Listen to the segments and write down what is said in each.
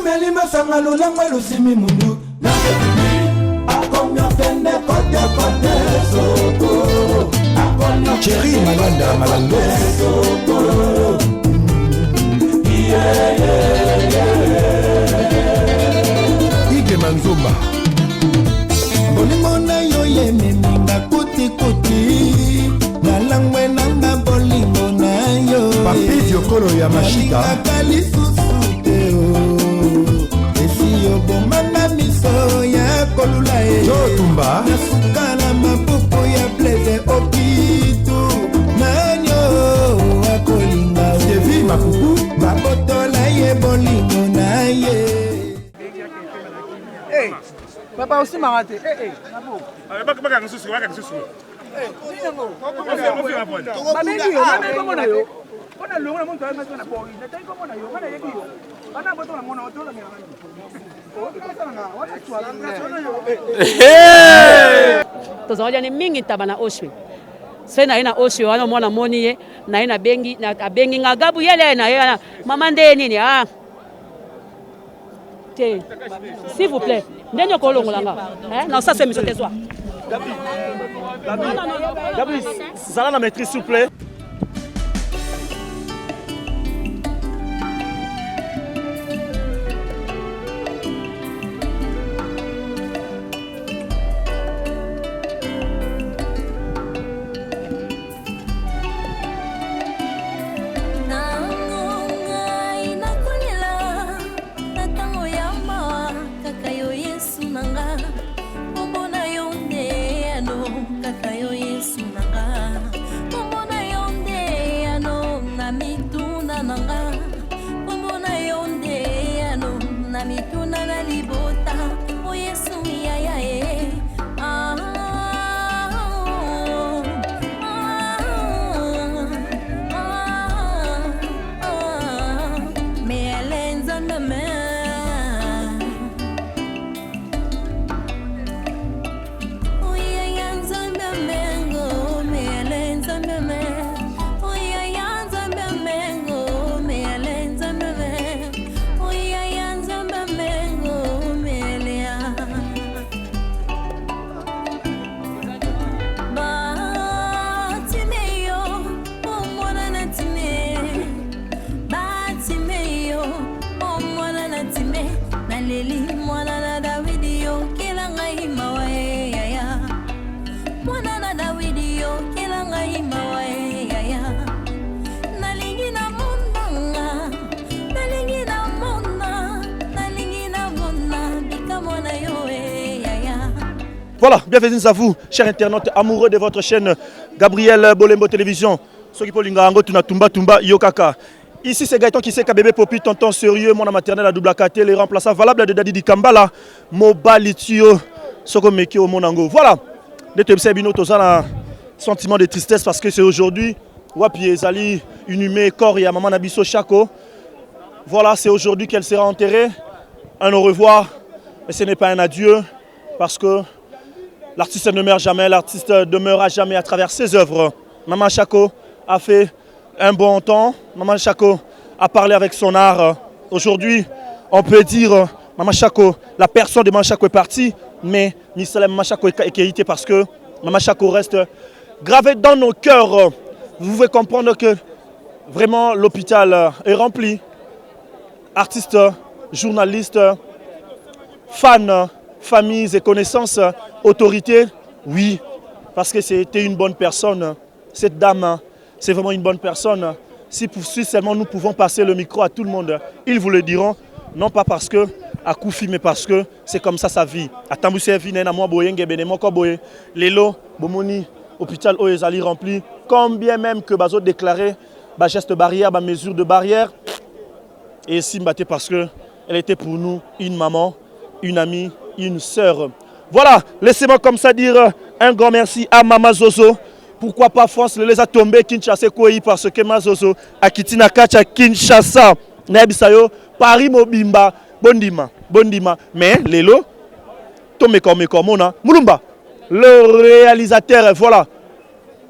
meli masanga lulangwe lusimi mundu akonya fende kote kote soko akonya Chéri Malanda Malando soko Ige Manzumba bolingo na yo ye meminga kuti kuti na langwe nanga bolingo na yo Papi Diokolo ya Mashita kalisusu teo esi yo bomanga miso ya kolula e Jotumba na sukala mapupo ya plaisir okitu nanyo akolinga Sevi mapupu babotola ye bolingo na ye Papa aussi m'a raté. Baka ngisusu, baka ngisusu. Tozawalia ni mingi tabana oshwe. Sena ina oshwe wana mwana moni ye na ina bengi na bengi ngagabu yele na yana mama nde nini ah. S'il vous plaît, n'enyo kolongolanga. Non, ça c'est monsieur Tessois. Gabi, ça la maîtrise s'il vous plaît. Voilà, bienvenue à vous, chers internautes amoureux de votre chaîne Gabriel Bolembo Télévision. Soki Polingango, Tunatumba Tumba Yokaka. Ici c'est Gaëtan qui sait Bébé Popi, tonton sérieux, mon maternel à double AKT, les remplaçants valables de Dadi Dikambala, Mobalitio, Soko Meki au Monango. Voilà, de Tebsebino, Tozana, sentiment de tristesse parce que c'est aujourd'hui, Wapi Ezali, inhumé, corps et à Maman Nabiso Chako. Voilà, c'est aujourd'hui qu'elle sera enterrée. Un au revoir, mais ce n'est pas un adieu parce que l'artiste ne meurt jamais, l'artiste demeure à jamais à travers ses œuvres. Maman Chako a fait un bon temps. Maman Chako a parlé avec son art. Aujourd'hui, on peut dire, Maman Chako, la personne de Maman Chako est partie, mais Maman Chako est quitté parce que Maman Chako reste gravée dans nos cœurs. Vous pouvez comprendre que vraiment l'hôpital est rempli. Artistes, journalistes, fans, familles et connaissances, autorités, oui, parce que c'était une bonne personne. Cette dame, c'est vraiment une bonne personne. Si seulement nous pouvons passer le micro à tout le monde, ils vous le diront, non pas parce que à Koufi, mais parce que c'est comme ça sa vie. À Tamboussé, Lelo, Bomoni, hôpital Oezali rempli, combien même que Bazo déclaré, geste barrière, mesure de barrière, et Simbaté parce qu'elle était pour nous une maman, une amie, une sœur. Voilà, laissez-moi comme ça dire un grand merci à Mama Zozo. Pourquoi pas France les a tombés Kinshasa Koi parce que Mama Zozo a quitté Nakacha Kinshasa. Nabisayo, Paris Mobimba, Bondima, Bondima. Mais Lelo, Tomé comme Mona, Moulumba, le réalisateur, voilà.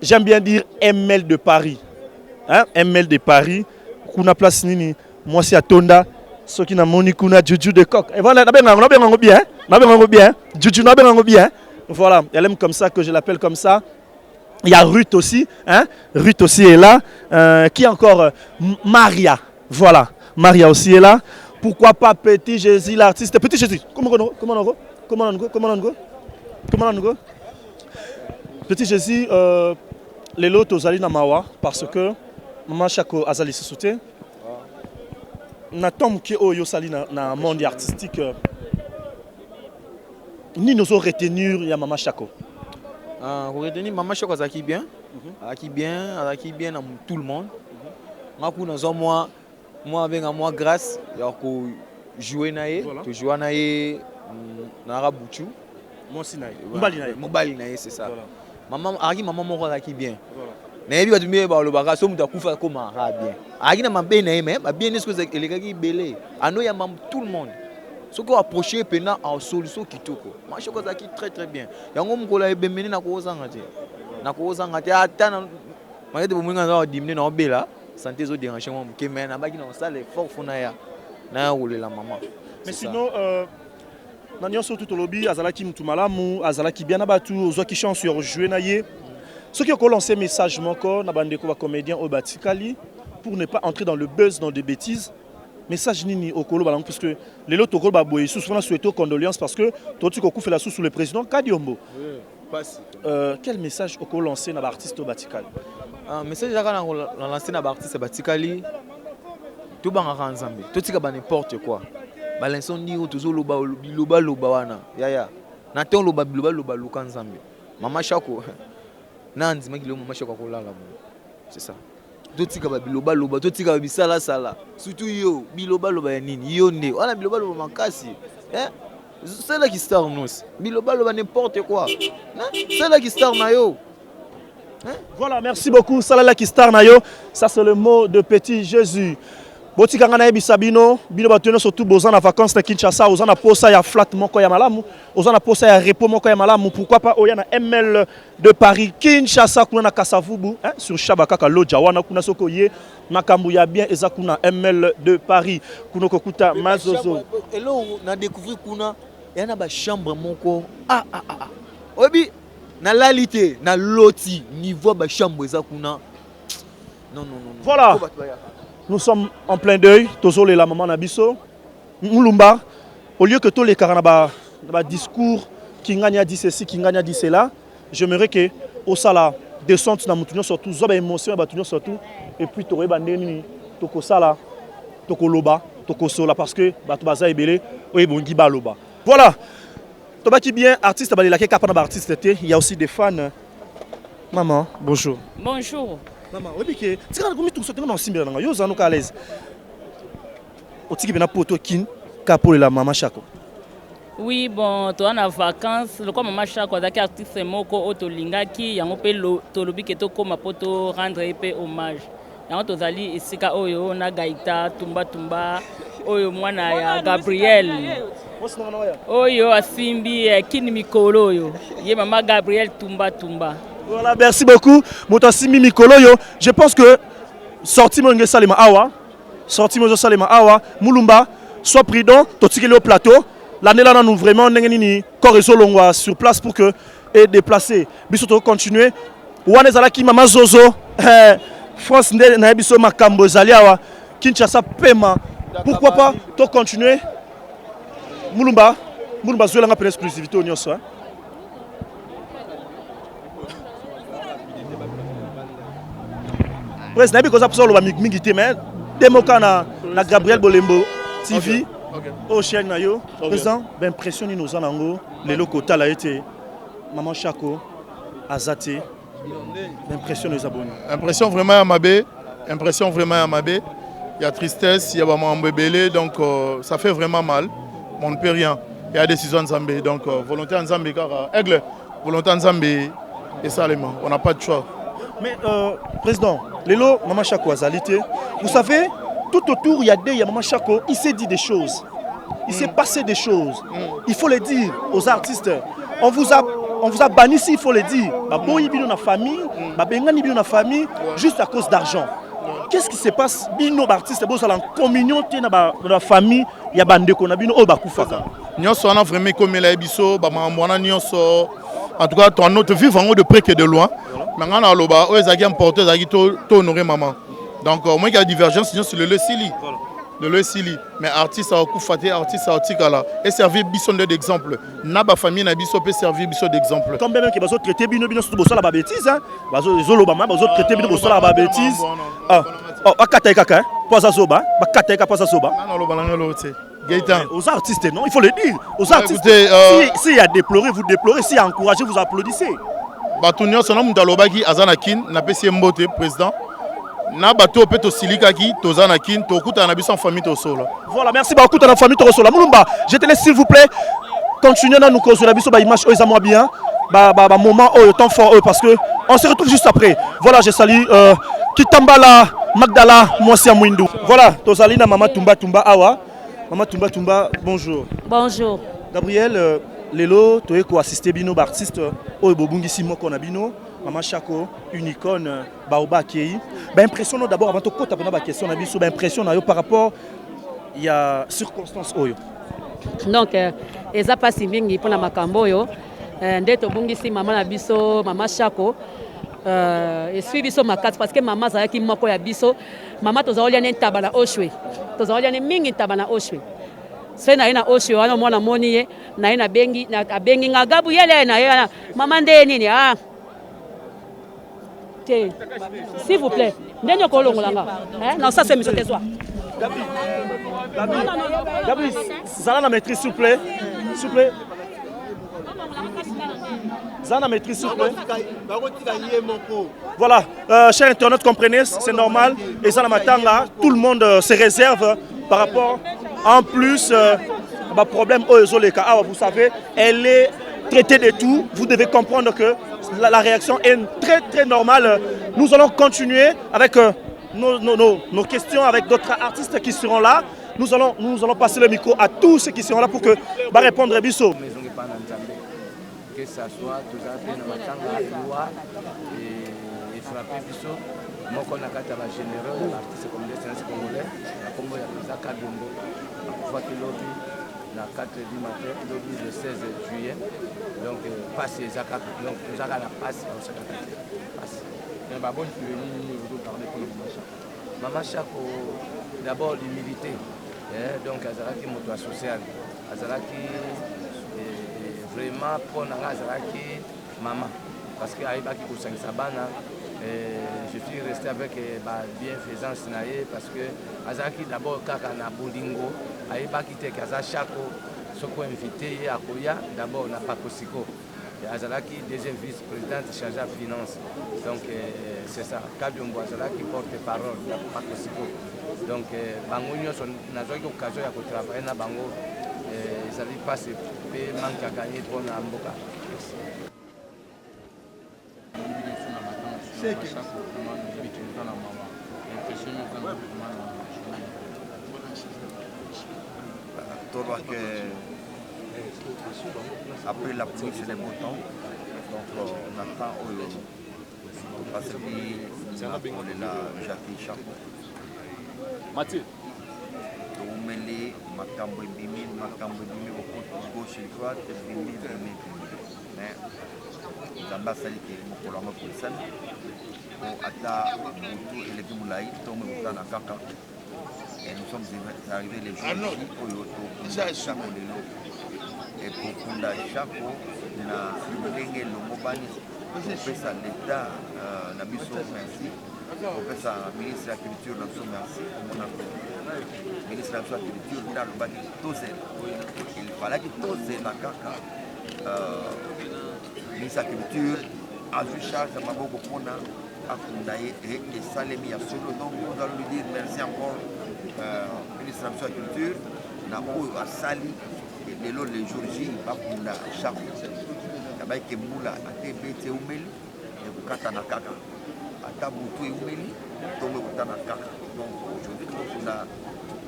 J'aime bien dire ML de Paris. Hein? ML de Paris. Kuna place nini. Moi c'est à Tonda. Ce qui n'a monikuna Juju de coq. Et voilà, on bien. Bien. Juju bien. Voilà, elle aime comme ça, que je l'appelle comme ça. Il y a Ruth aussi. Hein? Ruth aussi est là. Qui encore? Maria. Voilà, Maria aussi est là. Pourquoi pas Petit Jésus, l'artiste? Petit Jésus. Comment on go? Petit Jésus, les lots aux Ali Namawa, parce que Maman Chako Azali se soutient. Natom qui oyo sali na monde artistique. Ni nous ont retenir ya Maman Chako. Retenir Maman Chako Azaki bien. Azaki bien dans tout le monde. Moi avec moi grâce ya ko jouer naé, to jouer naé na Rabuchu. Mobali naé c'est ça. Maman moko azaki bien. Na yebi batumie ba lobaka so muta kufa ko mara bien. Aki na mabe na yeme, ba bien est-ce que elekaki belé. Ano ya mam tout le monde. Ce qu'on approcher pena en solution kitoko. Maman Chako azaki très très bien. Yango mukola ebemeni na ko zanga te. Na ko zanga te ata na mayete bomunga na dimne na obela. Santé zo déranger moi que mais na baki na salle fort fona ya na rouler la maman. Mais sinon na nyonso tout lobby azalaki mutu malamu azalaki bien abatu ozwaki chance sur jouer na ye. Ce qui a lancé message moko na bandeko ba comédien au Batikali pour ne pas entrer dans le buzz, dans des bêtises. Message nini okolo balang parce que les lots okolo ba boye sous souvent souhaité condoléances parce que toti ko fait la sous le président Kadiombo. Quel message okolo lancé na ba artiste au Batikali? Message à lancer na ba artiste Batikali tout bangaka nzambe. Toti ka ba n'importe quoi. Balenson ni otozo loba wana. Ya. Na ton loba luka nzambe. Maman Chako Nanzi makilo Maman Chako kolala. C'est ça. Totika ba biloba totika ba bisala sala. Surtout yo biloba ya nini? Yo ne. Wana biloba makasi. C'est là qui star nous. Biloba n'importe quoi. C'est là qui star na yo. Voilà, merci beaucoup. Salala qui star na yo. Ça c'est le mot de Petit Jésus. Botika ngana bisabino, bino batuno surtout bozan na vacances na Kinshasa, ozana posa ya flat moko ya malamu, ozana posa ya repos moko ya malamu, pourquoi pas oya na ML de Paris Kinshasa kuna na Kasavubu, hein, sur Shabaka ka loja wana kuna soko ye makambu ya bien eza kuna ML de Paris, kuna kokuta mazozo. Et là on a découvert kuna yana ba chambre moko Obi na lalité, na loti niveau ba chambre eza kuna. Non. Voilà. Nous sommes en plein deuil, Tozole la maman Nabiso, Moulumba, au lieu que tous les carnabas discours, Kingania dit ceci, Kingania dit cela, j'aimerais que au sala descente na mutunyo surtout, zoba émotion batunyo surtout, et puis Toré Bandeni, Toko Sala, Toko Loba, Toko Sola, parce que Batubaza Ebele, oui bon Giba Loba. Voilà, Toba qui bien, artiste Balilake Kapana artiste, il y a aussi des fans. Maman, bonjour. Bonjour. Maman, oui, tu sais comment tu sautes dans le cinéma, yo zano à l'aise. O tiki bena poto kin kapo la Maman Chako. Oui, bon, tu as en vacances, le quoi Maman Chako azaki artiste moko otolingaki yango pe to lobi ke to koma poto rendre pe hommage. Yango tozali esika oyo na Gaïta tumba oyo mwana ya Gabriel. Oyo asimbi kini mikolo oyo. Ye Maman Gabriel tumba. Voilà, merci beaucoup. Motasimi Mikoloyo. Je pense que sorti Monge Salema Awa, Moulumba, soit prudent, totikele au plateau. L'année là nous vraiment n'engeni correzo longwa sur place pour que et déplacer. Bisoto continuer. Wane zalaki Mama Zozo, France na biso makambo zaliawa, Kinshasa pema. Pourquoi pas to continuer? Moulumba zola nga presse exclusivité au nyonso. Président, parce que ça mingi mais démoka na Gabriel Bolembo TV au chaîne na yo. Président, ben impressionné nous en ango les locaux tala été Maman Chako Azate. Impression les abonnés. Impression vraiment à Mabé, il y a tristesse, il y a vraiment embébélé donc ça fait vraiment mal. Mais on ne peut rien. Il y a décision de Zambé donc volonté en Zambé car aigle volonté en Zambé et ça on n'a pas de choix. Mais président, Lélo, Maman Chako Azalité, vous savez, tout autour, il y a Maman Chako, il s'est dit des choses. Il s'est passé des choses. Il faut le dire aux artistes. On vous a banni ici, il faut le dire. Boyi bino na famille, Bengani bino na famille, juste à cause d'argent. Qu'est-ce qui se passe? Bino artiste bon ça en communion dans la famille, il y a bande qu'on a bino au bakufaka. Nyonso on a vraiment comme la biso ba mwana nyonso. En tout cas, ton autre vivant de près que de loin. Maintenant on a loba, eux ils ont porté, ils ont honoré maman. Donc au moins il y a divergence, sinon c'est le Sili. Le Sili. Mais artiste a Koufate, artiste a Tikala. Et servir bison d'exemple. Naba famille na biso peut servir bison d'exemple. Quand même que bazo traiter bino surtout bossa la bêtise hein. Bazo zolobama bazo traiter bino bossa la bêtise. Ah. Oh, akata kaka hein. Poza zoba, bakata kaka poza zoba. Non loba na l'autre. Gaëtan. Aux artistes non, il faut le dire. Aux artistes. S'il y a déploré, vous déplorez, s'il y a encouragé, vous applaudissez. Batunyo son nom d'alobaki azanakin na pesi mbote président. Na bato peto silikaki tozanakin tokuta na biso en famille to solo. Voilà, merci beaucoup à la famille to solo. Mulumba, je te laisse s'il vous plaît continuer à nous causer la biso ba image eux moi bien. Ba moment temps fort parce que on se retrouve juste après. Voilà, je salue Kitambala Magdala Moisia Mwindu. Voilà, tozali na Mama Tumba Tumba awa. Mama Tumba Tumba, bonjour. Bonjour. Gabriel lelo toye ko assister bino ba artiste oyo bobungisi moko na bino. Maman Chako, Unicorn, Baoba Kei. Impression d'abord avant de côté la question, on a impression par rapport il y a circonstances oyo. Donc eza pasi mingi pona makambo yo. Ndeto bungisi maman na biso, Maman Chako. Et suivi biso makati parce que maman zalaki moko ya biso. Maman tozaolia ne tabana oshwe. Tozaolia ne mingi tabana oshwe. Se na ina oshwe wana mwana moni ye na ina bengi na bengi ngagabu yele na yana maman nde nini ah. S'il vous plaît, non, ça c'est monsieur Tessois. Gabi, Zana maîtrise s'il vous plaît. S'il vous plaît. Zana maîtrise s'il vous plaît. Voilà, chers internautes, comprenez, c'est normal. Et Zana Matanga, tout le monde se réserve par rapport. En plus, problème vous savez, elle est traitée de tout. Vous devez comprendre que la réaction est très très normale. Nous allons continuer avec nos questions avec d'autres artistes qui seront là. Nous allons passer le micro à tous ceux qui seront là pour que répondre à Bissot. Que ça soit tout à fait dans matanga et frapper Bissot. Moi qu'on a quatre généreux, l'artiste comme des séances congolais, la Congo y a plus à 4 bongo. La lobby, la 4 du matin, lobby le 16 juillet. Donc, passe les accords, donc nous avons la passe, on se passe. Mais bon, vous parlez pour le Maman Chako, d'abord l'humilité. Donc, Azaraki moto social. Azaraki vraiment pour Azaraki maman. Parce que Aïbaki Koussang Sabana, je suis resté avec bienfaisance parce que Azaraki d'abord Kaka na Bolingo, Aïbaki Tekaza Chako. Ce qu'on invité à Koya, d'abord on n'a pas Kosiko. Azalaki, deuxième vice-présidente chargée à finance. Donc c'est ça. Kabiombo Azalaki porte-parole, il n'y a pas Kosiko. Donc Bangonio, on a eu l'occasion de travailler dans Bango. Ça ne pas se manque à gagner pour Namboka. Après la pluie, c'est les beaux temps. Donc on attend parce que on est là, Jackie Chako. Mathieu. Oumeli, Makambo Bimi, au côté gauche et droite, Bimi. Mais Zamba Saliki, Mokolama Poulsen, Ata, Moutou et les Bimoulaï, Tomé Moutana Kaka. Et nous sommes arrivés les jours ici, Chako Lelo. Et pour Kunda Chako, na Lenge Lomobani, Professeur l'État, Nabiso, merci. Professeur ministre de la Culture, Nabiso, merci. Ministre de la Culture, Nalobaki, Tose. Il fallait que Tose Nakaka, ministre de la Culture, a vu charge de Maboko Pona, à Kundaye et Salemi à Solo. Donc nous allons lui dire merci encore, ministre de la Culture, Nabo à Sali. Les jours J, Bakunda, Chako, Yabaïke Moula, Atebete Oumeli, et Bukatana Kaka. Ataboutou et Oumeli, Tomé Butana Kaka. Donc aujourd'hui,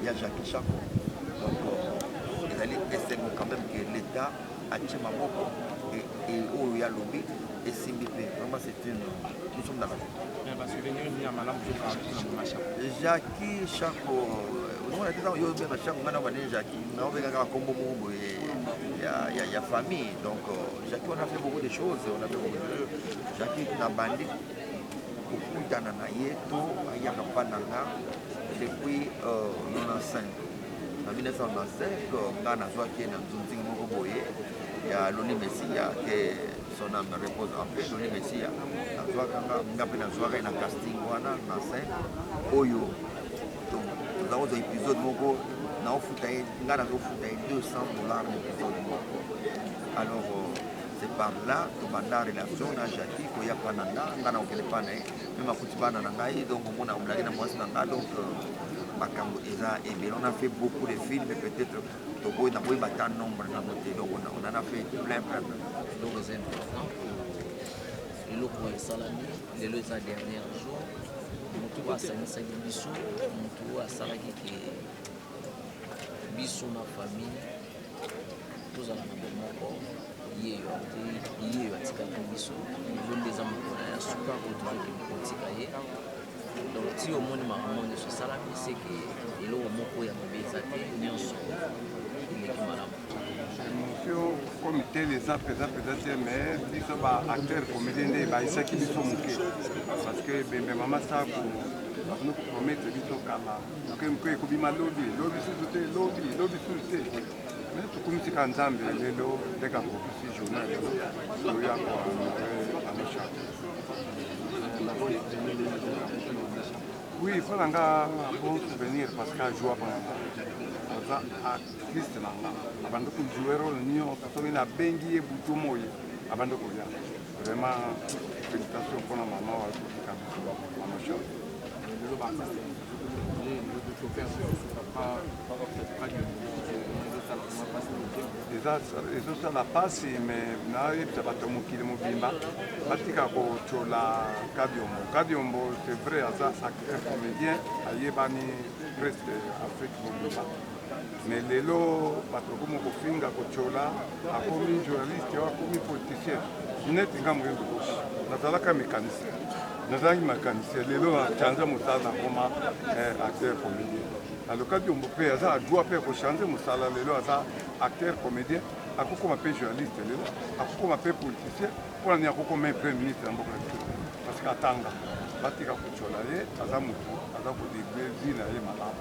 il y a Jackie Chako. Donc il allait essayer quand même que l'État a tiré ma boque et où il y a lobby et Simbipe. Vraiment, c'est une. Nous sommes dans la. Jackie Chaco, on a été dans le Chaco, maintenant on a Jackie, on a fait un combo il y a famille, donc Jackie on a fait beaucoup de choses, on a fait beaucoup de choses. Jackie on a bandé, beaucoup d'ananaïe, tout, il y a pas d'anga depuis 1995. En 1995, on a qui est dans une Mokoboye, il y a Loni Messia qui son âme repose en paix. Loni Messia, on a fait un soirée dans casting, dans scène, Oyo. Donc, nous avons un épisode Moko, nous avons fait $200 l'épisode Moko. Alors, c'est par là que la relation a Jackie, qu'il y a pas d'anga, on a fait pas même à Koutiba Nangaï, donc on a blagué dans Moissanga, donc on a fait beaucoup de films, peut-être Togo n'a pas eu tant de nombre dans notre donc on en a fait plein. Donc c'est important. Le loco est salami, les deux derniers jours, on trouve à Sanissa Bissou, on trouve à Salaki qui est Bissou ma famille, tous à la même mort, il y a un petit Bissou, il y a des amis qui ont super autour qui me donc si au monde de ce salami c'est que il y a un mot qui a été mis en soi. Monsieur comité les présents mais ils sont acteurs comédiens et ils qui sont moqués parce que ben maman ça nous promettre qu'ils sont calmes que que bima lobby mais tout comme si quand Zambie les lo des gars qui journal il y a quoi oui, il faut un bon souvenir parce qu'à jouer à Christ avant de jouer au Nyon, quand on a bengi et boutomoy avant de courir. Vraiment, félicitations pour la maman Eso ça la passe mais na ça va tomber qui le mobimba batika ko chola Kadiombo c'est vrai ça acteur comédien ayebani presque Afrique mobimba mais lelo batoko moko finga ko chola akomi journaliste akomi politicien net ngamwe gauche nazalaka mécanicien lelo na chanza mutana koma acteur comédien. Alors quand on peut avoir joué pour changer mon salaire, là, acteur, comédien, à quoi on appelle journaliste, à quoi on appelle politicien, pour aller à quoi on met premier ministre en Bokati. Parce qu'à Tanga, Batika Kucholale, Azamu, Azamu de Bézine et Malam.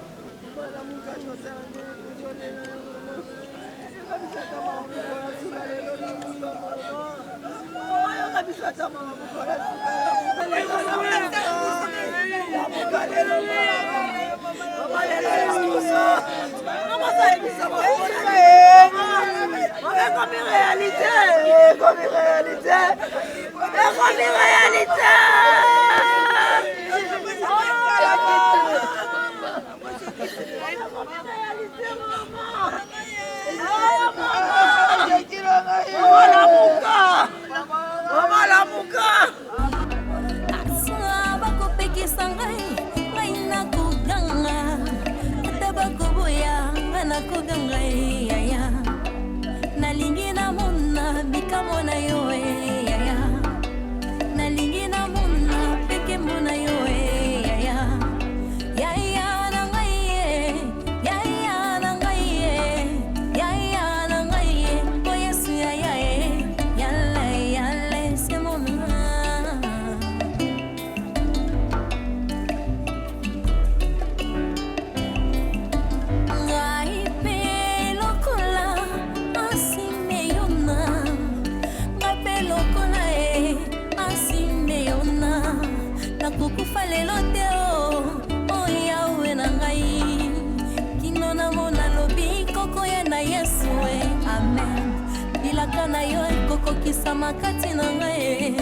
Makati na ngai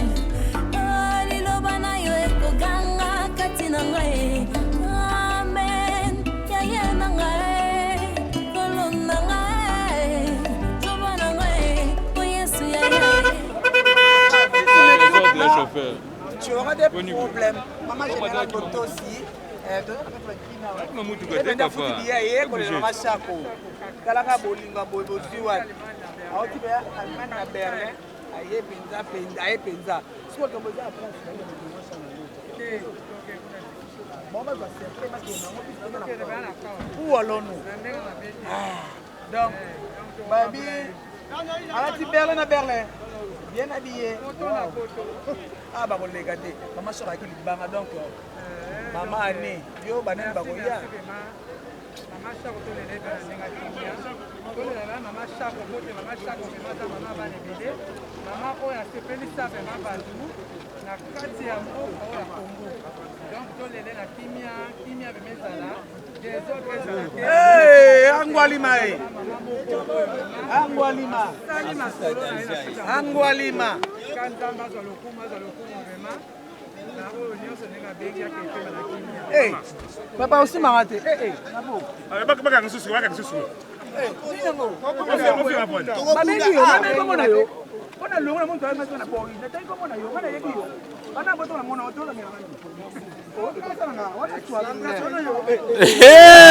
aliloba na yo ekoganga kati na ngai amen ya na ngai kolona ngai toba na ngai o Yesu ya tu auras des problèmes maman général Toto aussi maman tu connais pas fois maman Chako kalaka bolinga boziwa aoti be Allemagne na Berlin aye penza aye penza siko komboza France Où allons-nous? Donc, Babi, à Berlin à Berlin. Bien habillé. Ah, bah, on l'a gâté. Maman sera qui le banga donc. Maman a né. Yo, banen bagoya. Maman Chako to lele ba senga kimia. To lele maman Chako bote maman Chako mata maman ba lebele. Maman oya sepeli sa be mabandu na kati ya mboka oya Kongo. Donc to lele na kimia be mesala. Hey, Angwalima. Angwalima. Angwalima. Kanzamba zalokuma vraiment. Hey, papa aussi m'a raté. Hey, nabo. Baka ngisusu, baka ngisusu. Hey, ningo. Mabeki yo, mona yo. Ona longa muntu anga na boy. Na tango mona yo, kana yebi yo. Ana boto na mona otola mera. Oh, ikasa na, wata twala ngana yo. Hey!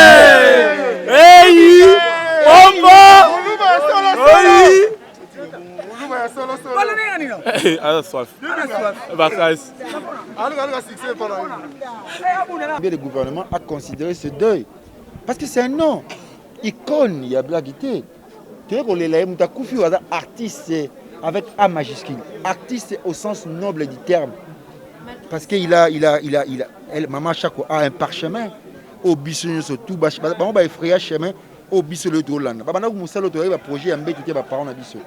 Bomba! Hey! Le gouvernement a considéré ce deuil parce que c'est un nom icône, il y a blaguité. Tu vois qu'on les artiste avec A majuscule, artiste au sens noble du terme, parce qu'il Maman Chako a un parchemin au bisou surtout, bah on va effrayer chemin au bisou le Hollande. Bah maintenant vous savez le projet un peu tout est parent à bisou.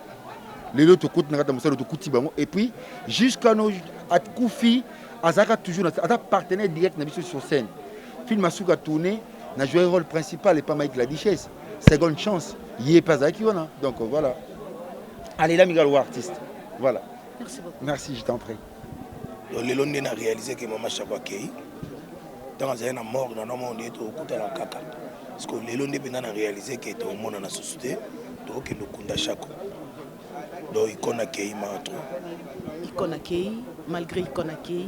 Les autres côtés et puis jusqu'à nos Koufi Azaka toujours un partenaire direct sur scène. Film a tourné, n'a joué un rôle principal et pas Mike la Duchesse. Seconde chance, il est pas qui on a. Donc voilà. Allez là Miguel artiste. Voilà. Merci beaucoup. Merci, je t'en prie. Le Londres a réalisé que Maman Chako Kei dans un mort dans le monde est au coup de la caca. Parce que le Londres a réalisé que tout le monde a société donc le Kunda Chako. Donc Icona Kei Matro. Icona Kei, malgré Icona Kei,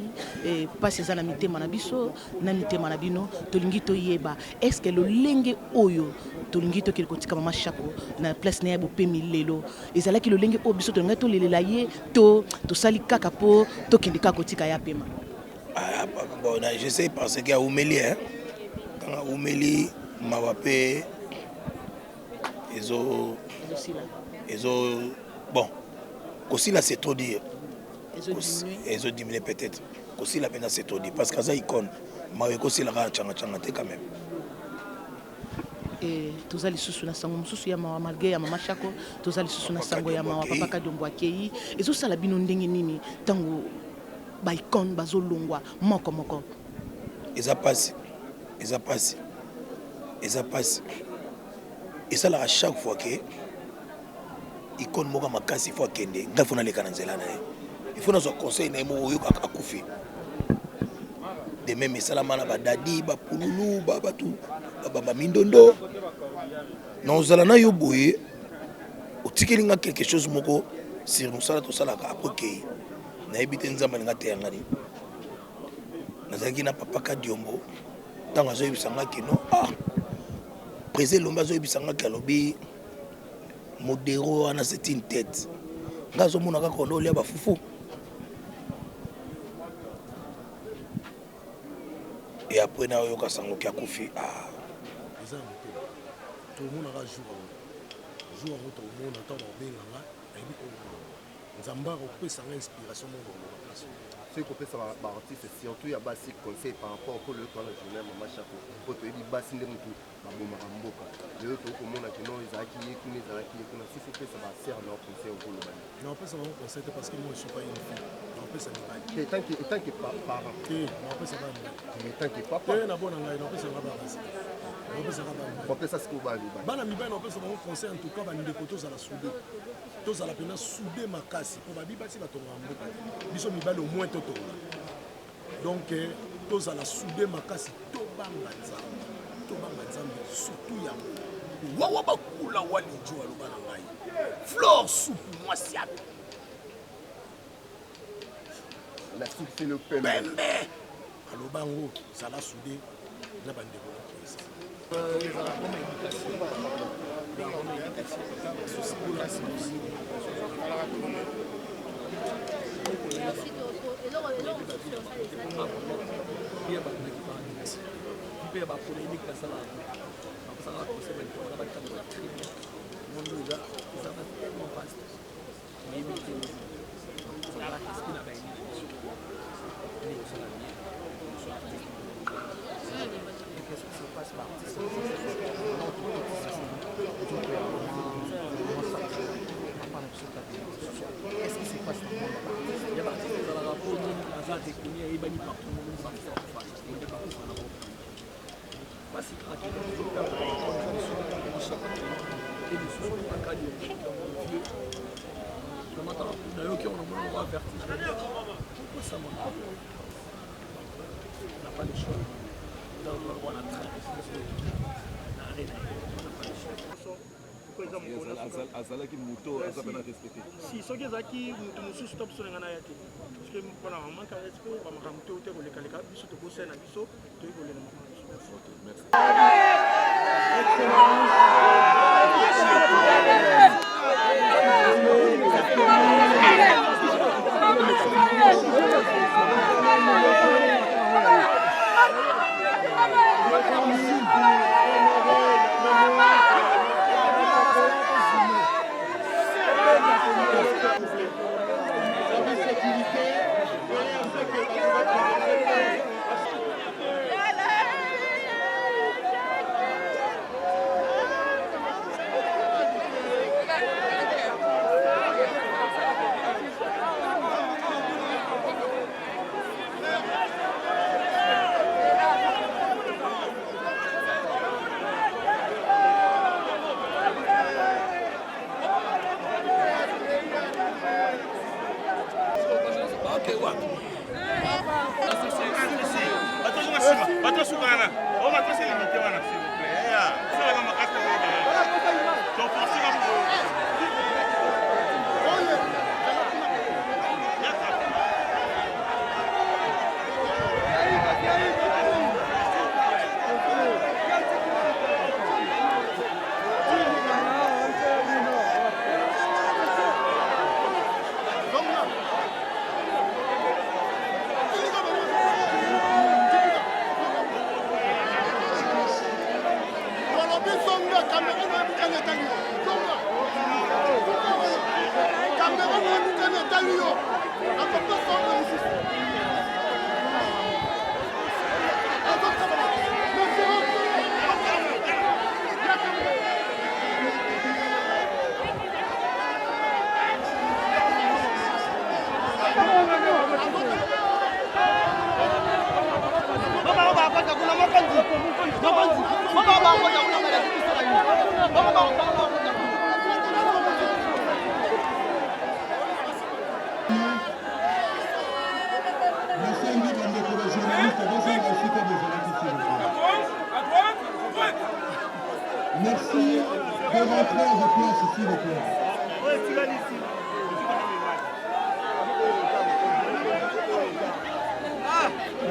pas ces anamités manabiso, namité manabino, tolingito yeba. Est-ce que le lenge oyo, tolingito qui kotika Maman Chako, na place nea bo pemi lelo. Ezala ki le lenge obiso tolingito lelelaye, to sali kakapo, to kindika kotika ya pema. Ah bon, je sais parce qu'il y a Oumeli, hein. Quand Oumeli Mawapé, ils ont bon, aussi là c'est trop dire. Ils ont diminué peut-être. Aussi là maintenant c'est trop dire. Parce que ça icône, mais aussi là changa quand même. Et tous les sous na sango mususu ya mawa malgré ya Maman Chako, tous les sous na sango ya mawa papa Kadombo Akei. Et tout ça la bino ndenge nini tango ba icône bazolongwa moko. Ils a passé. Et ça là à chaque fois que icône moka makasi faut kende ngafuna le kananzela na il faut nous conseil na mo yo akufi de même salama na badadi ba pululu ba batu ba mindondo na ozala na yo boye otikelinga quelque chose moko sur nous sala to sala ka apoke na ebite nzamba nga te ngani nazaki na papa Kadiombo tanga zo yebisanga kino président Lomba zo yebisanga kalobi modéro wana c'est une tête ngazo mona ka kondo lia ba fufu et après na yo ka sango ki akufi tout le monde a jour à tout le monde attend bien là et puis nzamba ko pesa inspiration mon place ce qu'on peut savoir artiste surtout ya basi conseil par rapport au le temps la journée Maman Chako pour te dire basi ndé mutu baboma mboka le to ko mona que non ezaki kuna si faut que ça va servir leur conseil au le bani non pas ça va conseil parce que moi je suis pas une fille non pas ça ne va et tant que parent non pas ça va mais tant que papa na bona ngai non pas ça va basi non pas ça va on peut ça ce qu'on va bana mibana on peut ça va conseil en tout cas bani de kotos à la soudé tous à la peine soudé makasi pour babi basi batonga mboka biso mibale au moins toto donc tous à la soudé makasi to banga nzambe surtout ya wawa bakula wali jo aloba na ngai fleur soupe moi siat la soupe c'est le pembe aloba ngo sala soudé na bande ko ça azalaki moto aza pena respecté si soki ezalaki moto mosusu to biso lengana ya te parceke mpona mamanka respect bamakambo te ote kolekaleka biso tokosai na biso toyi kolela Merci de rentrer à vos places, s'il vous plaît.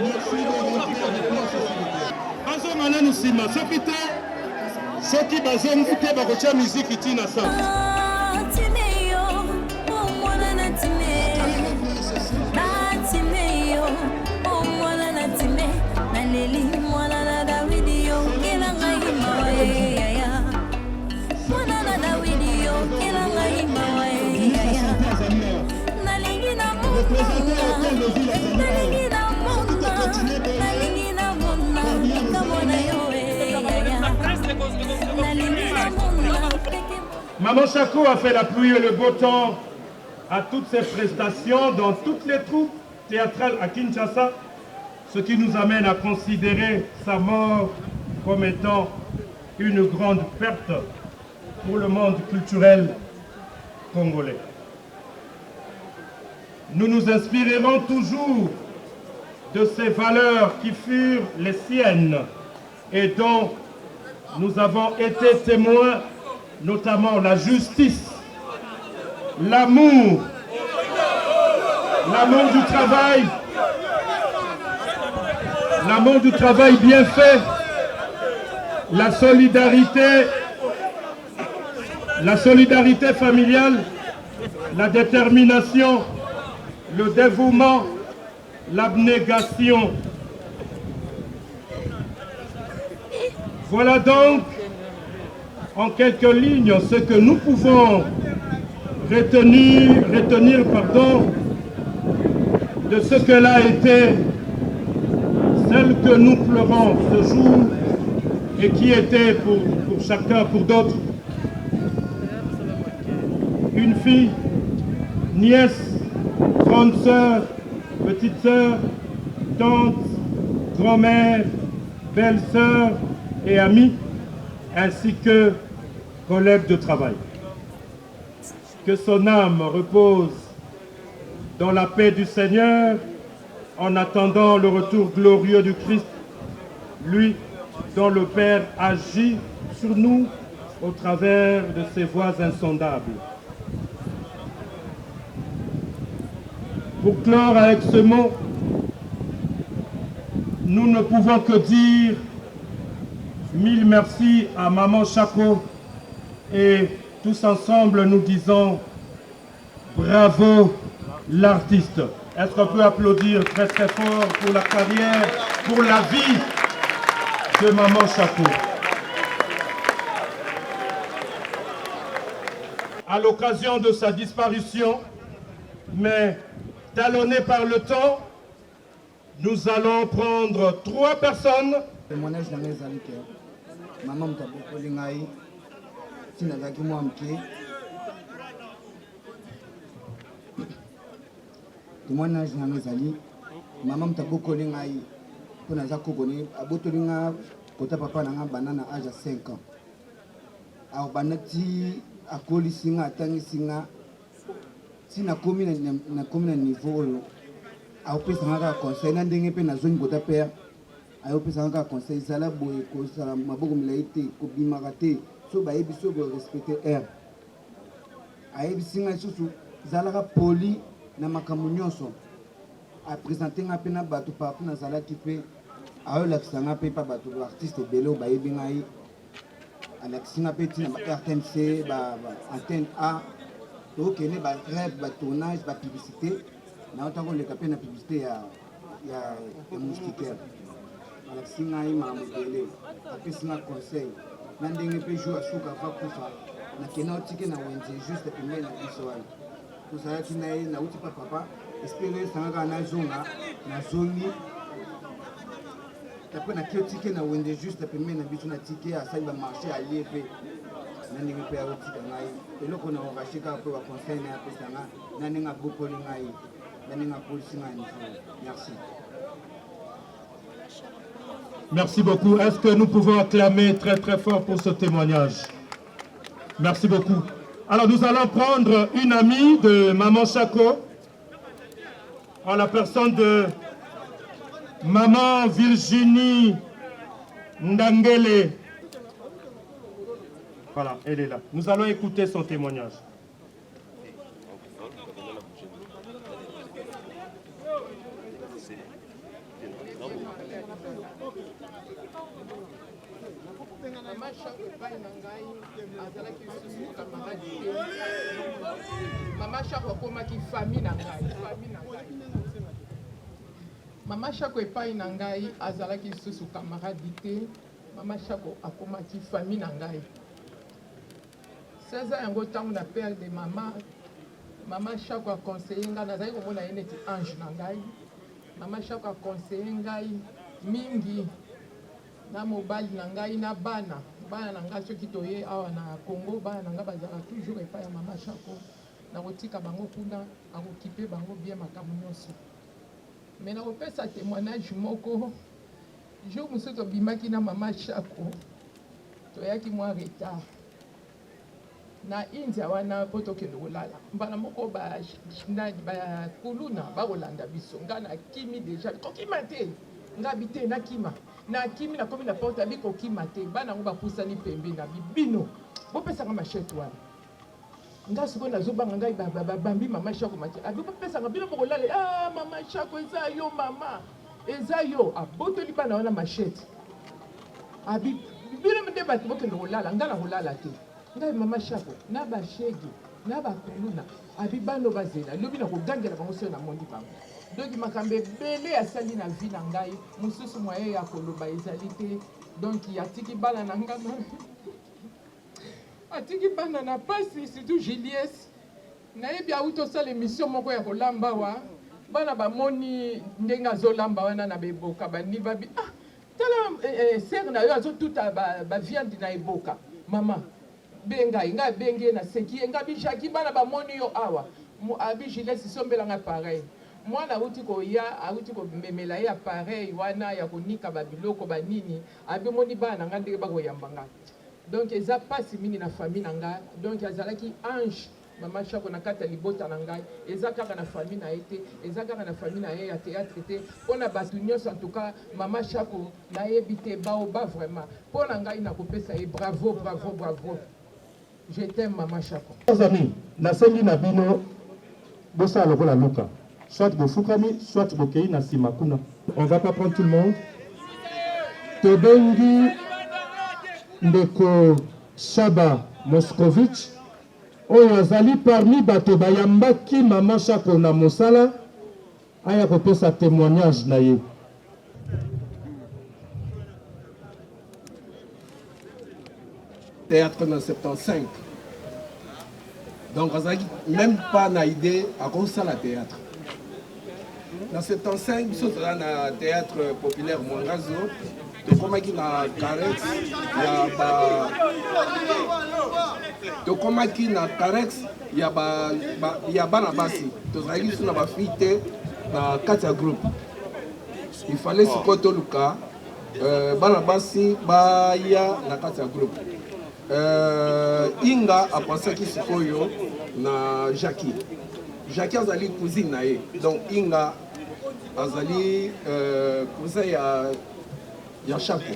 Merci de rentrer à vos places, s'il vous plaît. Bazonga nanu sima, soki te, soki bazongi te bakotia miziki tina sa. Maman Chako a fait la pluie et le beau temps à toutes ses prestations dans toutes les troupes théâtrales à Kinshasa, ce qui nous amène à considérer sa mort comme étant une grande perte pour le monde culturel congolais. Nous nous inspirerons toujours de ces valeurs qui furent les siennes et dont nous avons été témoins, notamment la justice, l'amour du travail bien fait, la solidarité familiale, la détermination, le dévouement, l'abnégation. Voilà donc en quelques lignes ce que nous pouvons retenir de ce qu'elle a été, celle que nous pleurons ce jour et qui était pour chacun, pour d'autres, une fille, nièce, grande sœur, petite sœur, tante, grand-mère, belle-sœur et amie, ainsi que collègue de travail. Que son âme repose dans la paix du Seigneur en attendant le retour glorieux du Christ, lui dont le Père agit sur nous au travers de ses voies insondables. Pour clore avec ce mot, nous ne pouvons que dire mille merci à Maman Chako et tous ensemble nous disons bravo l'artiste. Est-ce qu'on peut applaudir très très fort pour la carrière, pour la vie de Maman Chako. À l'occasion de sa disparition, mais talonné par le temps, nous allons prendre 3 personnes. Témoignage dans les années que maman m'a beaucoup lingai, si n'a pas moi m'ké. Témoignage dans les années, maman m'a beaucoup lingai, pour nous accompagner. Aboto linga, kota papa n'a banana âge à 5 ans. Alors banati akoli singa tangi singa, si na commune na niveau a opesa ngaka conseil na ndenge pe na zone bota père a opesa ngaka conseil sala boye ko sala maboko milaite ko bimaka te so ba yebi so bo respecter air a yebi singa susu zalaka poli na makambo nyonso a présenter nga pe na bato partout na zala ki pe a yo la kisanga pe pa bato artiste belo ba yebi ngai a la kisanga pe tina ba RTNC ba antenne A donc il y a des rêves, des tournages, des publicités. Nous avons les capés de publicité, il y a des moustiquaires. Alors, si nous avons un modèle, après si nous avons un conseil, nous avons des jours à souka va pour ça. Nous avons un ticket na wenze juste pour mettre na bisoal. Pour ça qui na uti papa, espérer ça nga na zona, na zoni. Après na kio ticket na wenze juste pour mettre na biso na ticket à ça il va marcher à l'IEP. Nani pe ya uti ngai eloko na okashika pe wa conseil na pesa nga nani nga bokoli ngai nani nga polisi ngai. Merci. Merci beaucoup. Est-ce que nous pouvons acclamer très très fort pour ce témoignage? Merci beaucoup. Alors nous allons prendre une amie de Maman Chako en la personne de Maman Virginie Ndangele. Voilà, elle est là. Nous allons écouter son témoignage. Maman Chako akomaki famille na ngai. Maman Chako epai na ngai azalaki susu camarade te. Maman Chako akomaki famille na ngai. 16 ans yango tango na père de maman. Maman Chako a conseillé ngai nazali komona ye neti ange na ngai. Maman Chako a conseillé ngai mingi na mobali na ngai na bana. Bana na ngai soki toye awa na Congo, bana na ngai bazala toujours epai ya Maman Chako. Na kotika bango kuna akokipe bango bien makambo nyonso. Mais na kopesa témoignage moko. Jour mosusu tobimaki na Maman Chako. Toyaki mwa retard. Na India wana po tokende kolala. Mbala moko ba kuluna bakolanda biso. Nga na kimi déjà. Kokima te. Nga bite na kima. Na kimi na komi na porte abi kokima te. Bana ngo bapusani pembe na bibino. Bopesa nga machette wana. Nga siko nazobanga ngai bambi Maman Chako mati. Abi bopesa nga bino kolala. Ah Maman Chako eza yo mama. Eza yo abotoli bana wana machette. Abi bino mde bati bokende kolala. Nga na kolala te. Ngai Maman Chako na bashegi na bakuluna abibano bazela lobi na kogangela bango so na mondi bango donc makambo ebele asali na vie na ngai mosusu moye ya koloba ezali te donc atiki bana na nga atiki bana na pasi surtout Julius nayebi auti osala émission moko ya kolamba wa bana bamoni ndenge azolamba wana na beboka bani babi tala ser na yo azotuta baviande na eboka mama bengai nga benge na seki nga bijaki bana bamoni yo awa abi Julius sombelanga pareil mwana auti koya auti komemela ye appareil wana ya konika babiloko banini abimoni bana nga ndenge bakoyambanga donc eza pasi mingi na famille na nga donc azalaki ange mama Chako na kata libota na ngai eza kaka na famille na ye te eza kaka na famille na ye ya théâtre te mpona bato nyonso en tout cas mama Chako nayebi te baoba vraiment mpona ngai nakopesa ye bravo bravo bravo je t'aime mama Chako. Amis nasengi na bino bosala lokola luka soit bofukami soit bokei na nsima kuna. On va pas prendre tout le monde. Tobengi ndeko Shaba Moskovitch oyo azali parmi bato bayambaki mama Chako na mosala aya kopesa témoignage na ye. Théâtre dans 75. Donc azali même pas na idée à kosala théâtre. Dans 75 biso tozala na théâtre populaire Mwangazo tokomaki na Carex tokomaki na Carex ya bana basi tozalaki biso na bafille te na kati ya groupe. Il fallait sikoyo toluka bana basi baya na kati ya groupe. Inga apensaki sikoyo na Jackie. Jackie azali cousine na ye. Donc Inga azali cousin ya Chako.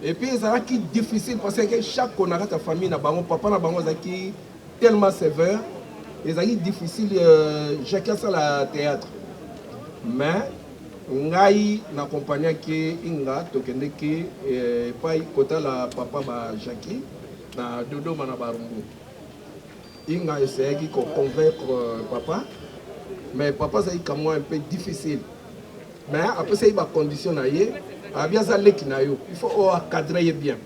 Et puis ezalaki difficile parce que Chako na kata famille na bango papa na bango azalaki tellement sévère ezalaki difficile Jackie asala théâtre. Mais ngai na compagnie Inga tokendeki epai kotala papa ba Jackie na Dodoma na Barumbu. Inga essayaki de convaincre papa, mais papa ça a moi un peu difficile. Mais après ça il va conditionner, bien ça il faut encadrer bien.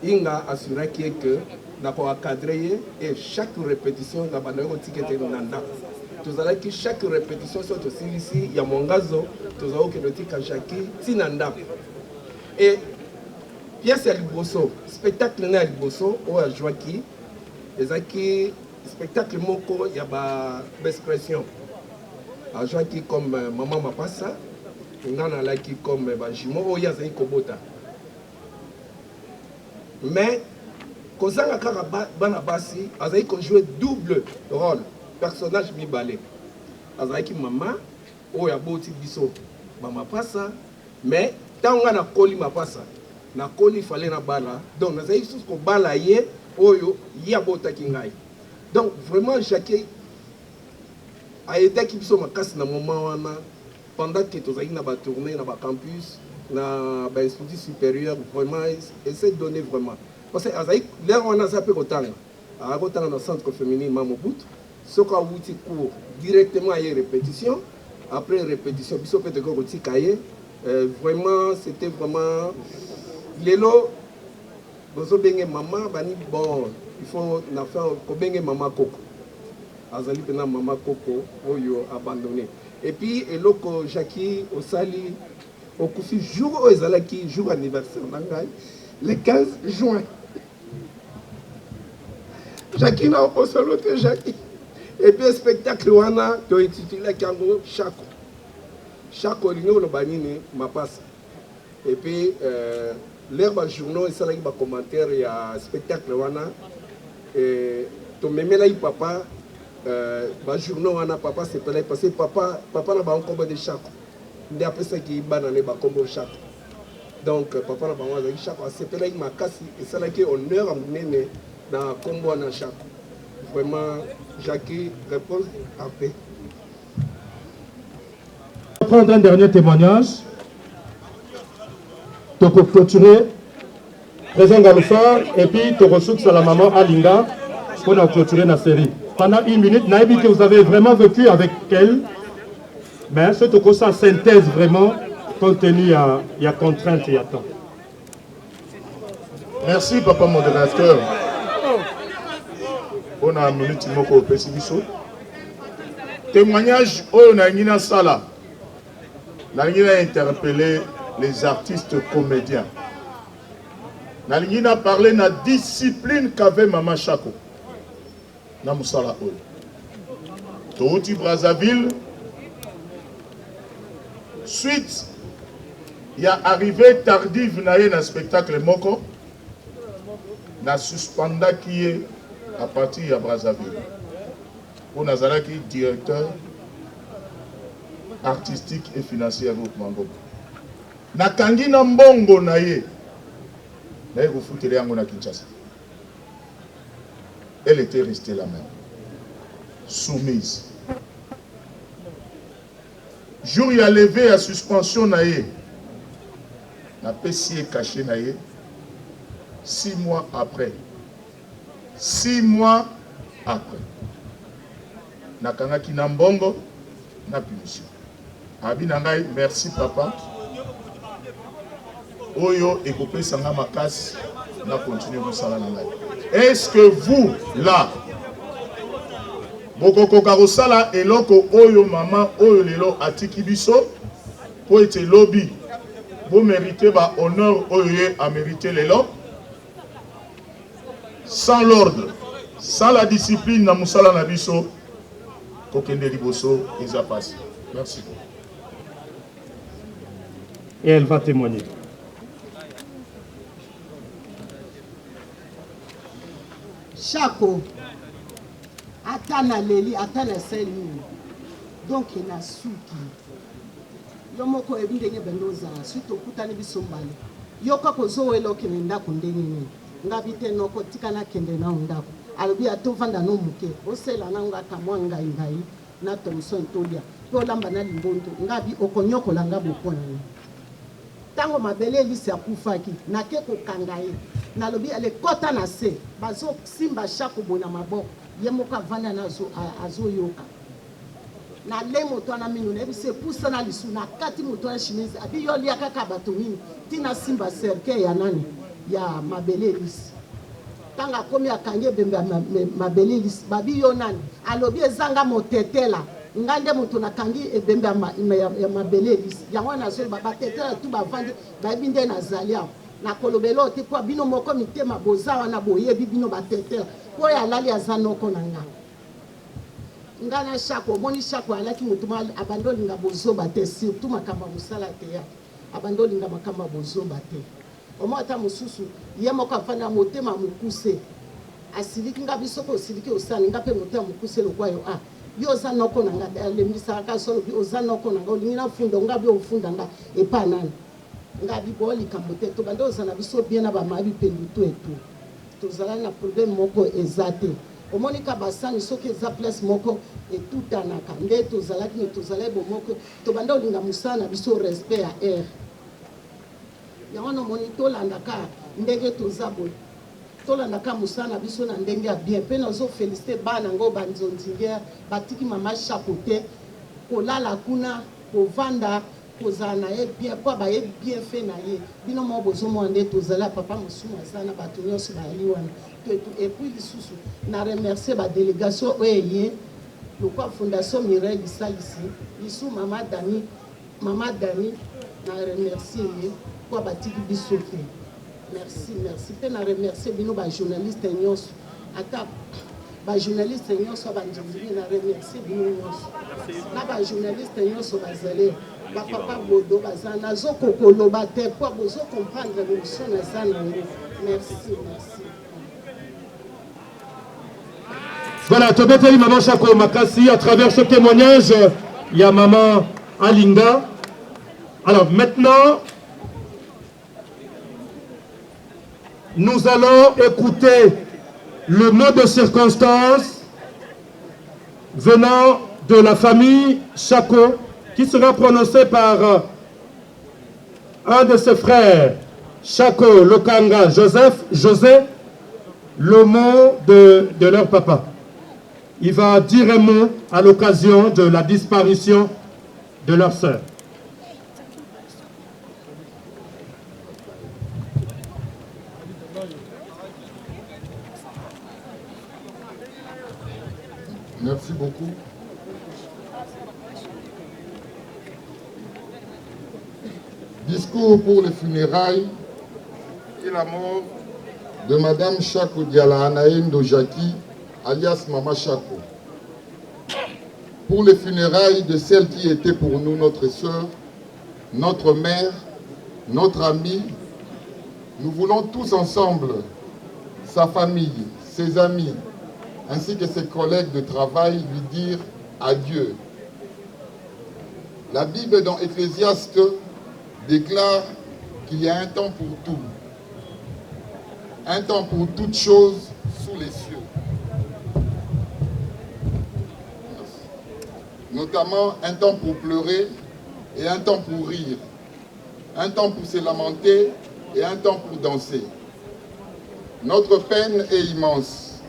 Inga assurer que n'a pas encadrer et chaque répétition la bande au ticket nanda. Tous allez que chaque répétition soit aussi ici il y a mon gazo, tous allez que le ticket chaque tinanda. Et pièce à Liboso, spectacle na Liboso ou à Joaquin. Ezaki spectacle moko ya ba expression ajaki comme maman mapasa ngana laki comme ba jimo oya zai kobota mais kozanga kaka bana basi azai ko jouer double rôle personnage mibale azaki maman oya boti biso ba mapasa mais tanga na koli mapasa na koli fallait na bala donc nazai sous ko bala ye oyo yabota kingai. Donc vraiment Jackie a été qui sont makasi na moment wana pendant que tozaki na ba tourner na ba campus na ba institut supérieur vraiment essayer de donner vraiment parce que azai l'air wana ça peut kotanga a kotanga dans centre féminin Mamobut soka wuti cours directement à répétition après répétition biso peut ko koti kaye vraiment c'était vraiment lelo bozo benge maman bani bon il faut na faire ko benge maman Coco azali pena maman Coco oyo abandonné et puis eloko Jackie osali okufi jour o ezalaki jour anniversaire nangai le 15 juin Jackie na osalote Jackie et puis spectacle wana to intitulé kango Chako lingo lo banini mapasa et puis l'herbe journaux et ça là il va commentaire il y a spectacle wana et to memela papa ba journaux wana papa c'est pas parce que papa na ba combo de Chako ndi après ça qui banane ba combo Chako donc papa na ba wana Chako c'est pas là il makasi et ça là qui honneur à munene na combo na Chako vraiment Jackie réponse à paix. On va prendre un dernier témoignage. Tu peux clôturer, président Galoufa, et puis tu ressources à la maman Alinga. pour clôturer la série. Pendant 1 minute, Naïbi, que vous avez vraiment vécu avec elle, mais surtout que ça synthèse vraiment, compte tenu il y a contrainte et à temps. Merci, papa modérateur. On a un minute moko pesibiso. Témoignage au Nangina Sala. Nangina a interpellé les artistes comédiens. Nangina a parlé de la discipline qu'avait Maman Chako. Namusala Oyo. Touti Brazzaville. Suite, il y a arrivé tardive dans le spectacle Moko. Na suspenda qui est à partir de Brazzaville. Pour Nazalaki, directeur artistique et financier avec Mango. Na kangi na mbongo na ye. Na ye kufutele yango na Kinshasa. Elle était restée la même. Soumise. Jour il a levé à suspension na ye. Na pessier caché na ye. 6 mois après. 6 mois après. Nakangaki na mbongo na punition. Abi nangai, merci papa. Oyo ekopé sanga makasi na continuer mosala nangai. Est-ce que vous là bokoko karosala eloko oyo mama oyo lelo atiki biso po ete lobby bo mériter ba honneur oyo ye a mérité lelo? Sans l'ordre, sans la discipline na musala na biso kokende liboso ils a passé. Merci. Et elle va témoigner. Chako atana leli atana seli donc na suki yo moko ebindenge bendoza suite okutani bisombale yo kako zoelo kinenda kundeni ngabite noko tikana kende na ndako alobi atovanda no muke osela na ngaka mwanga ngai na Thomson Tolia to lamba na limbondo ngabi okonyokola ngabo pona tango mabele lisi akufaki nake kokanga ye nalobi ale kota na se bazo simba Chako bona maboko ye moka vanda nazo azoyoka na le moto na minu na bise pusa na lisu na kati moto ya chemise abi yo lia kaka bato mini tina simba cercle ya nani ya mabele lisi tanga komi akange bembe mabele lisi babi yo nani alobi ezanga motetela ngande moto na kangi ebembe ya mabele lisi yango na zo baba tetela tu bavandi babi nde na zalia na kolobelo te kwa bino moko mitema bozawa na boyebi bino batetela ko ya lali azanoko na nga ngana Chako moni Chako alaki mutuma abandoli nga bozoba te surtout makamba musala te ya abandoli nga makamba bozoba te omo ata mususu ye moko afanda motema mukuse asiliki nga bisoko osiliki osali nga pe motema mukuse lokwayo yo zanoko na nga lemisa ka solo bi ozanoko na nga olingina fundo nga bi ofunda nga epanana nga bi boli kambote to bando zana biso bien na ba mabi penduto etu tozala na problème moko ezate omonika basani soki eza place moko etutanaka nde tozalaki ne tozala bomoko tobanda olinga mosala na biso respect ya air yango nomoni tolandaka ndenge toza boye tolandaka mosala na biso na ndenge ya bien mpe nazofélicité bana yango banzonzinge batiki mama Chako te kolala kuna kovanda kozala na ye bien po bayebi bien fait na ye bino mo bozomona nde tozala papa mosumu aza na bato nyonso bayali wana et puis lisusu na remercier badélégation oyo eye lokwa fondation Mireille Lisalisi lisu mama Dani na remercier ye po batiki biso te merci mpe na remercier bino bajournaliste nyonso ata bajournaliste nyonso banzonzili na remercier bino nyonso na bajournaliste nyonso bazali bapapa bodo baza nazokokoloba te po bozokomprendre l'émission naza nango merci. Voilà, Tobeteli Maman Chako Makasi, à travers ce témoignage, il y a Maman Alinga. Alors maintenant, nous allons écouter le mot de circonstance venant de la famille Chako, qui sera prononcé par un de ses frères, Chako Lokanga José, le mot de leur papa. Il va dire un mot à l'occasion de la disparition de leur sœur. Merci beaucoup. Discours pour les funérailles et la mort de Madame Chako Diala Anaïndo Jackie, alias Mama Chako. Pour les funérailles de celle qui était pour nous notre sœur, notre mère, notre amie, nous voulons tous ensemble, sa famille, ses amis, ainsi que ses collègues de travail, lui dire adieu. La Bible dans Ecclésiaste déclare qu'il y a un temps pour tout, un temps pour toutes choses sous les cieux. Notamment un temps pour pleurer et un temps pour rire, un temps pour se lamenter et un temps pour danser. Notre peine est immense.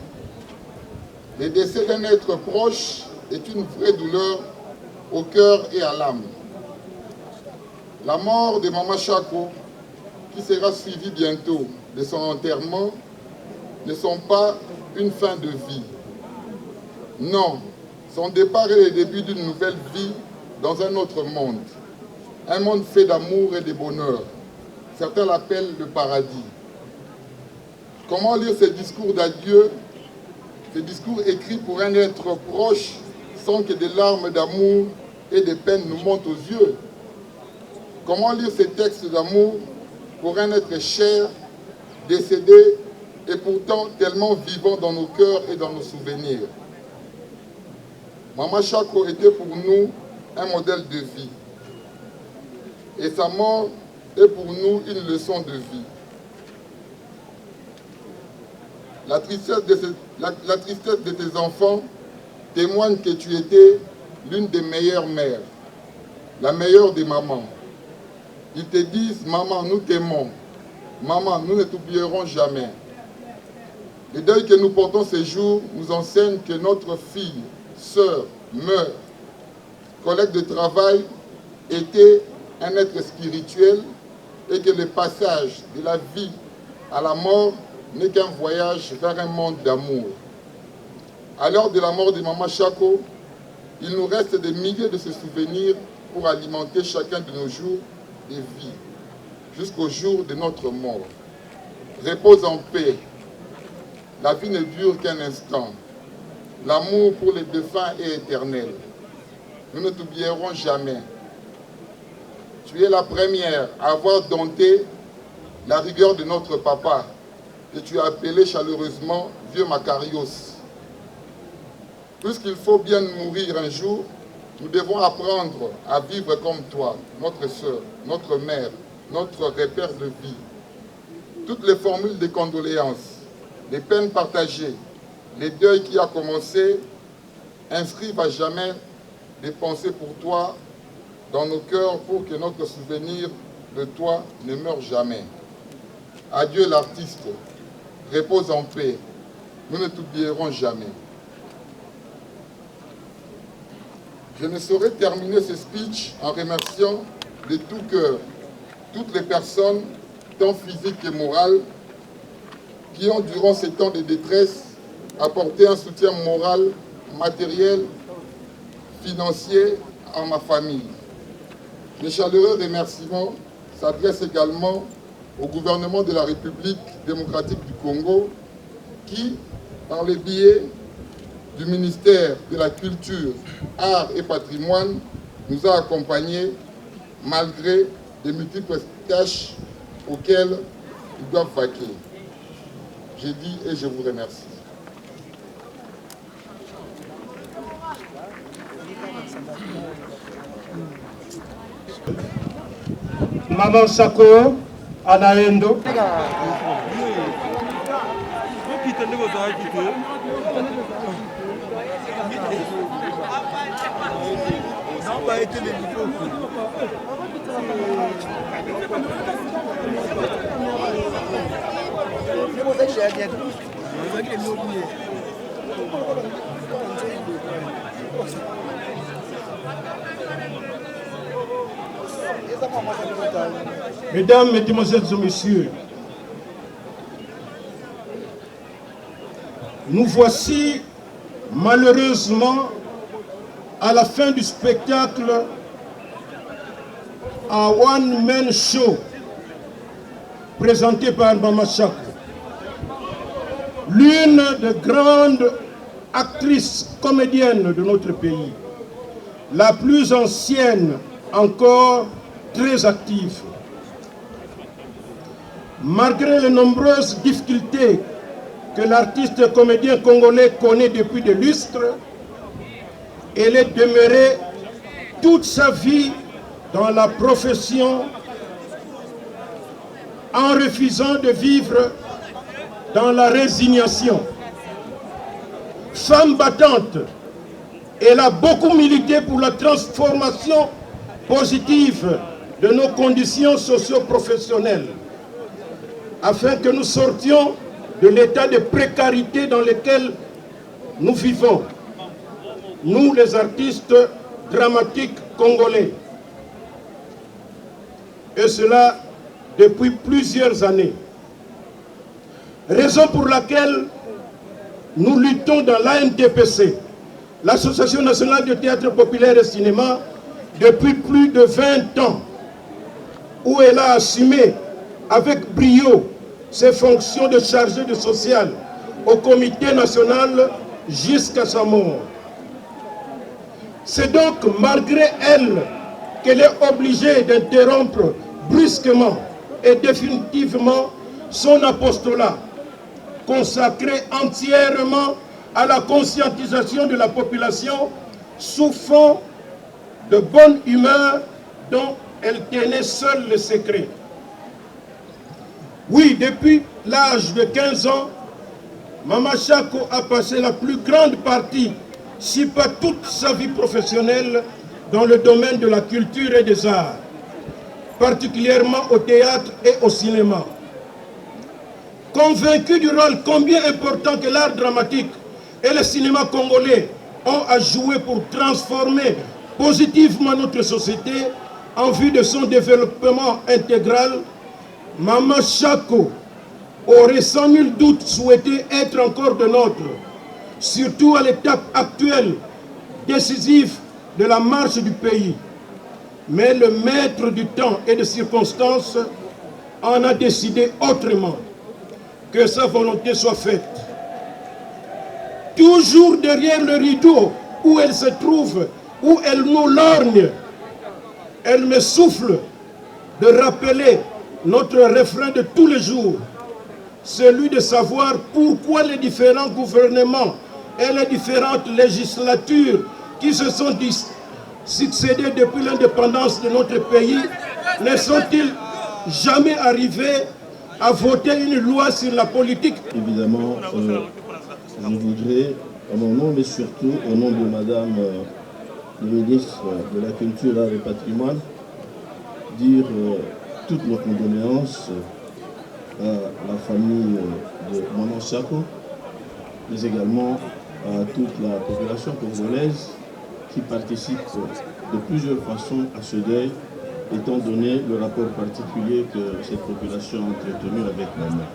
Le décès d'un être proche est une vraie douleur au cœur et à l'âme. La mort de Mama Chako, qui sera suivie bientôt de son enterrement, ne sont pas une fin de vie. Non, son départ est le début d'une nouvelle vie dans un autre monde. Un monde fait d'amour et de bonheur. Certains l'appellent le paradis. Comment lire ces discours d'adieu, ces discours écrits pour un être proche, sans que des larmes d'amour et de peine nous montent aux yeux? Comment lire ces textes d'amour pour un être cher, décédé et pourtant tellement vivant dans nos cœurs et dans nos souvenirs? Mama Chako était pour nous un modèle de vie. Et sa mort est pour nous une leçon de vie. La tristesse de tes enfants témoigne que tu étais l'une des meilleures mères, la meilleure des mamans. Ils te disent, maman, nous t'aimons. Maman, nous ne t'oublierons jamais. Le deuil que nous portons ces jours nous enseigne que notre fille, sœur, meurt. Collègue de travail était un être spirituel et que le passage de la vie à la mort n'est qu'un voyage vers un monde d'amour. À l'heure de la mort de Mama Chako, il nous reste des milliers de ces souvenirs pour alimenter chacun de nos jours de vie, jusqu'au jour de notre mort. Repose en paix. La vie ne dure qu'un instant. L'amour pour les défunts est éternel. Nous ne t'oublierons jamais. Tu es la première à avoir dompté la rigueur de notre papa, que tu as appelé chaleureusement Vieux Macarios. Puisqu'il faut bien mourir un jour, nous devons apprendre à vivre comme toi, notre sœur, notre mère, notre repère de vie. Toutes les formules de condoléances, les peines partagées, les deuils qui ont commencé, inscrivent à jamais des pensées pour toi dans nos cœurs pour que notre souvenir de toi ne meure jamais. Adieu l'artiste, repose en paix, nous ne t'oublierons jamais. Je ne saurais terminer ce speech en remerciant de tout cœur toutes les personnes, tant physiques que morales, qui ont, durant ces temps de détresse, apporté un soutien moral, matériel, financier à ma famille. Les chaleureux remerciements s'adressent également au gouvernement de la République démocratique du Congo qui, par le biais du ministère de la Culture, Arts et Patrimoine, nous a accompagnés malgré les multiples tâches auxquelles ils doivent vaquer. J'ai dit et je vous remercie. Maman Chako, Anaendo. Mesdames, Mesdemoiselles et Messieurs, nous voici malheureusement à la fin du spectacle un one-man show présenté par Mama Chako, l'une des grandes actrices comédiennes de notre pays, la plus ancienne encore très active. Malgré les nombreuses difficultés que l'artiste comédien congolais connaît depuis des lustres, elle est demeurée toute sa vie dans la profession en refusant de vivre dans la résignation. Femme battante, elle a beaucoup milité pour la transformation positive de nos conditions socio-professionnelles afin que nous sortions de l'état de précarité dans lequel nous vivons, nous les artistes dramatiques congolais. Et cela depuis plusieurs années. Raison pour laquelle nous luttons dans l'ANTPC, l'Association nationale de théâtre populaire et cinéma, depuis plus de 20 ans, où elle a assumé avec brio ses fonctions de chargée de social au comité national jusqu'à sa mort. C'est donc malgré elle qu'elle est obligée d'interrompre brusquement et définitivement son apostolat, consacré entièrement à la conscientisation de la population sous fond de bonne humeur dont elle tenait seule le secret. Oui, depuis l'âge de 15 ans, Mama Chako a passé la plus grande partie, si pas toute sa vie professionnelle, dans le domaine de la culture et des arts, particulièrement au théâtre et au cinéma. Convaincu du rôle combien important que l'art dramatique et le cinéma congolais ont à jouer pour transformer positivement notre société en vue de son développement intégral, Mama Chako aurait sans nul doute souhaité être encore de nôtre, surtout à l'étape actuelle décisive de la marche du pays. Mais le maître du temps et des circonstances en a décidé autrement. Que sa volonté soit faite. Toujours derrière le rideau où elle se trouve, où elle nous lorgne, elle me souffle de rappeler notre refrain de tous les jours, celui de savoir pourquoi les différents gouvernements et les différentes législatures qui se sont succédées depuis l'indépendance de notre pays ne sont-ils jamais arrivés à voter une loi sur la politique. Évidemment, je voudrais, à mon nom, mais surtout au nom de Madame le ministre de la Culture, Art et Patrimoine, dire toutes nos condoléances à la famille de Mama Chako, mais également à toute la population congolaise qui participe de plusieurs façons à ce deuil, étant donné le rapport particulier que cette population a entretenu avec maman.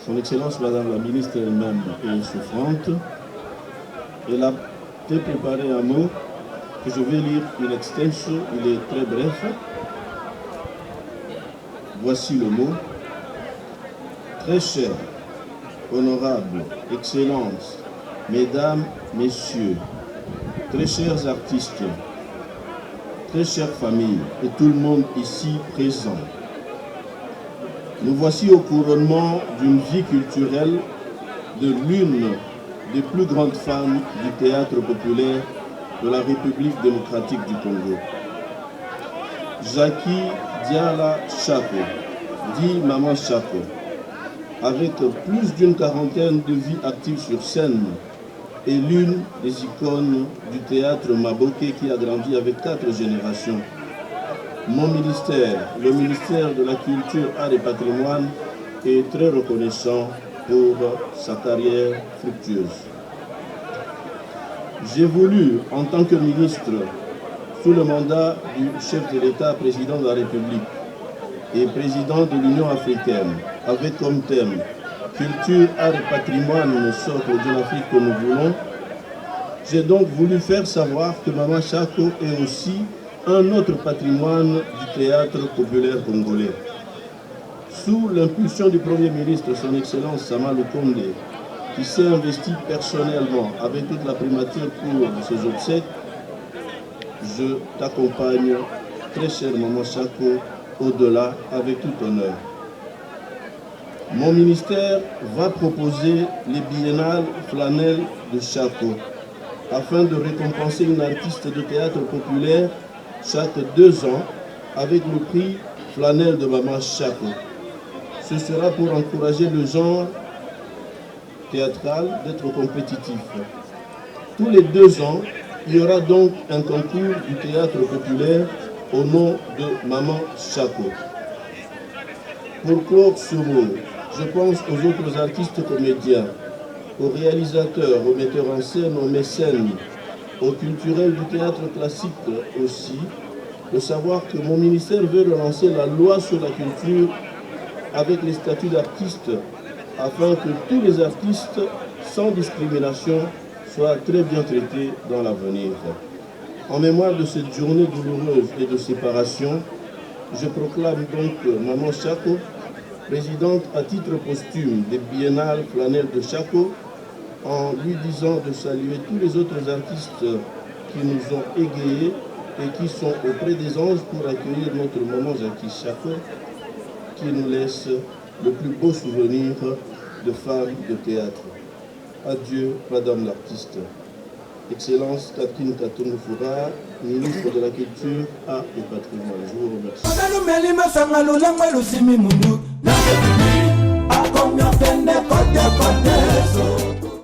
Son Excellence, Madame la Ministre elle-même est souffrante. Elle a préparé un mot que je vais lire in extenso, il est très bref. Voici le mot. Très cher, honorable, Excellence, Mesdames, Messieurs, très chers artistes, très chère famille et tout le monde ici présent, nous voici au couronnement d'une vie culturelle de l'une des plus grandes femmes du théâtre populaire de la République démocratique du Congo. Jackie Diala Chako, dit Mama Chako, avec plus d'une quarantaine de vies actives sur scène, est l'une des icônes du théâtre Maboké qui a grandi avec 4 générations. Mon ministère, le ministère de la Culture, Art et Patrimoine, et très reconnaissant pour sa carrière fructueuse. J'ai voulu, en tant que ministre, sous le mandat du chef de l'État, président de la République et président de l'Union africaine, avec comme thème culture, art et patrimoine, socle de l'Afrique que nous voulons, j'ai donc voulu faire savoir que Mama Chako est aussi un autre patrimoine du théâtre populaire congolais. Sous l'impulsion du Premier ministre, son Excellence Sama Lukonde, qui s'est investi personnellement avec toute la primature pour ses obsèques, je t'accompagne, très cher Mama Chako, au-delà avec tout honneur. Mon ministère va proposer les biennales flanelles de Chako afin de récompenser une artiste de théâtre populaire chaque 2 ans avec le prix flanelle de Mama Chako. Ce sera pour encourager le genre théâtral d'être compétitif. Tous les 2 ans, il y aura donc un concours du théâtre populaire au nom de Mama Chako. Pour clore ce mot, je pense aux autres artistes comédiens, aux réalisateurs, aux metteurs en scène, aux mécènes, aux culturels du théâtre classique aussi, de savoir que mon ministère veut relancer la loi sur la culture avec les statuts d'artistes, afin que tous les artistes, sans discrimination, soient très bien traités dans l'avenir. En mémoire de cette journée douloureuse et de séparation, je proclame donc Mama Chako présidente à titre posthume des biennales flanelles de Chako, en lui disant de saluer tous les autres artistes qui nous ont égayés et qui sont auprès des anges pour accueillir notre maman Jackie Chako, qui nous laisse le plus beau souvenir de femme de théâtre. Adieu, Madame l'artiste. Excellence Catherine Katungu-Foura, ministre de la Culture, Art et Patrimoine. Je vous remercie.